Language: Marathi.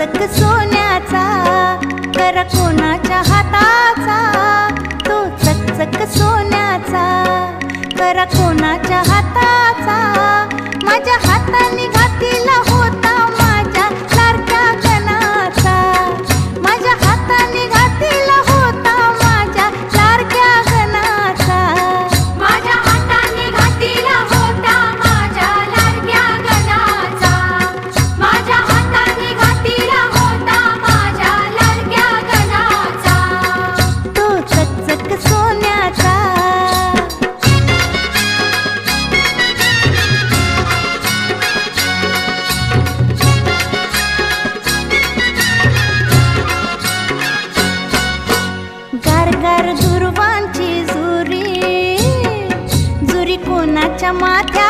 चकचक सोन्याचा कर कोणाच्या हाताचा, तो चकचक सोन्याचा कर कोणाच्या हाताचा. माझ्या हाताने घातीला होता माझ्या लाडक्या गणाचा, माझ्या हाताने घातीला होता माझ्या लाडक्या गणाचा. माझ्या हाताने घातीला होता माझ्या लाडक्या गणाचा, माझ्या हाताने घातीला होता माझ्या लाडक्या गणाचा. तो चकचक सोन्याचा. गार दुर्वांची जुरी, जुरी कोणाच्या माथ्या